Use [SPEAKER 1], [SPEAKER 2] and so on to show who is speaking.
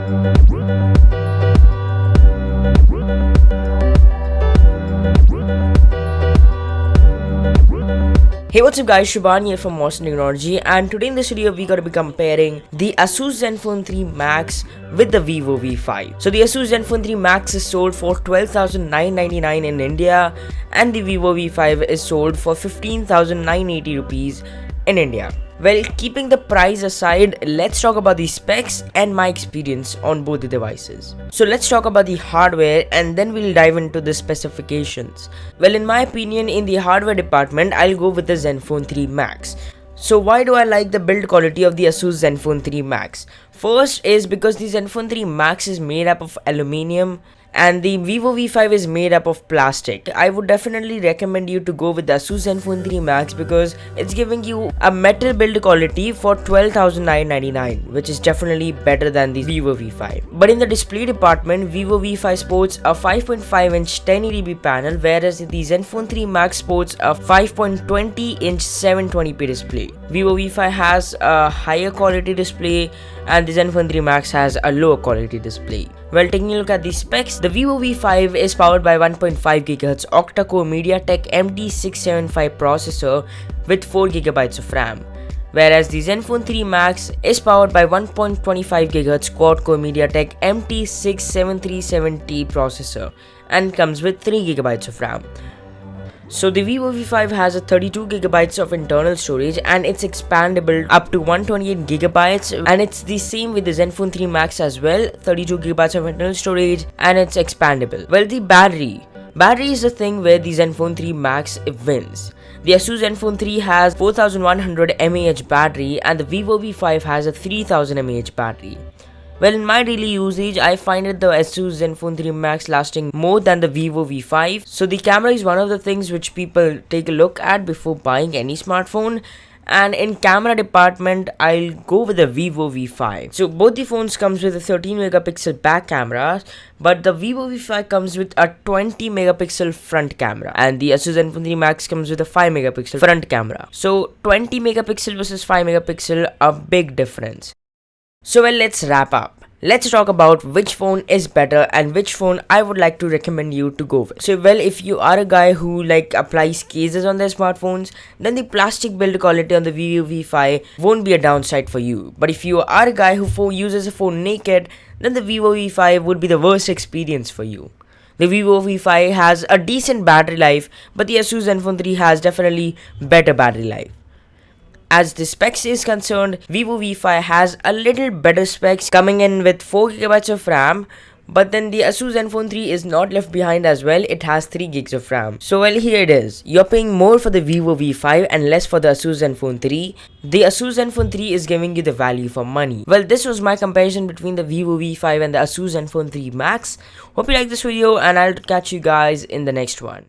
[SPEAKER 1] Hey, what's up guys, Shubhan here from Modern Technology, and today in this video we're going to be comparing the ASUS Zenfone 3 Max with the Vivo V5. So the ASUS Zenfone 3 Max is sold for 12,999 in India and the Vivo V5 is sold for 15,980 rupees in India. Well, keeping the price aside, let's talk about the specs and my experience on both the devices. So let's talk about the hardware and then we'll dive into the specifications. Well, in my opinion, in the hardware department, I'll go with the Zenfone 3 Max. So why do I like the build quality of the ASUS Zenfone 3 Max? First is because the Zenfone 3 Max is made up of aluminium and the Vivo V5 is made up of plastic. I would definitely recommend you to go with the ASUS Zenfone 3 Max because it's giving you a metal build quality for 12,999, which is definitely better than the Vivo V5. But in the display department, Vivo V5 sports a 5.5-inch 1080p panel, whereas the Zenfone 3 Max sports a 5.20-inch 720p display. Vivo V5 has a higher quality display and the Zenfone 3 Max has a lower quality display. Well, taking a look at the specs, the Vivo V5 is powered by 1.5 GHz octa-core MediaTek MT675 processor with 4 GB of RAM, whereas the Zenfone 3 Max is powered by 1.25 GHz quad-core MediaTek MT67370T processor and comes with 3 GB of RAM. So the Vivo V5 has a 32 GB of internal storage and it's expandable up to 128 GB, and it's the same with the Zenfone 3 Max as well, 32 GB of internal storage and it's expandable. Well, the battery is the thing where the Zenfone 3 Max wins. The ASUS Zenfone 3 has 4100 mAh battery and the Vivo V5 has a 3000 mAh battery. Well, in my daily usage, I find that the ASUS Zenfone 3 Max lasting more than the Vivo V5. So the camera is one of the things which people take a look at before buying any smartphone. And in camera department, I'll go with the Vivo V5. So both the phones comes with a 13 megapixel back camera, but the Vivo V5 comes with a 20 megapixel front camera and the ASUS Zenfone 3 Max comes with a 5 megapixel front camera. So 20 megapixel versus 5 megapixel, a big difference. So well, let's wrap up. Let's talk about which phone is better and which phone I would like to recommend you to go with. So well, if you are a guy who applies cases on their smartphones, then the plastic build quality on the Vivo V5 won't be a downside for you. But if you are a guy who uses a phone naked, then the Vivo V5 would be the worst experience for you. The Vivo V5 has a decent battery life, but the ASUS Zenfone 3 has definitely better battery life. As the specs is concerned, Vivo V5 has a little better specs, coming in with 4 GB of RAM, but then the ASUS Zenfone 3 is not left behind as well, it has 3 GB of RAM. So well, here it is, you're paying more for the Vivo V5 and less for the ASUS Zenfone 3. The ASUS Zenfone 3 is giving you the value for money. Well, this was my comparison between the Vivo V5 and the ASUS Zenfone 3 Max. Hope you like this video and I'll catch you guys in the next one.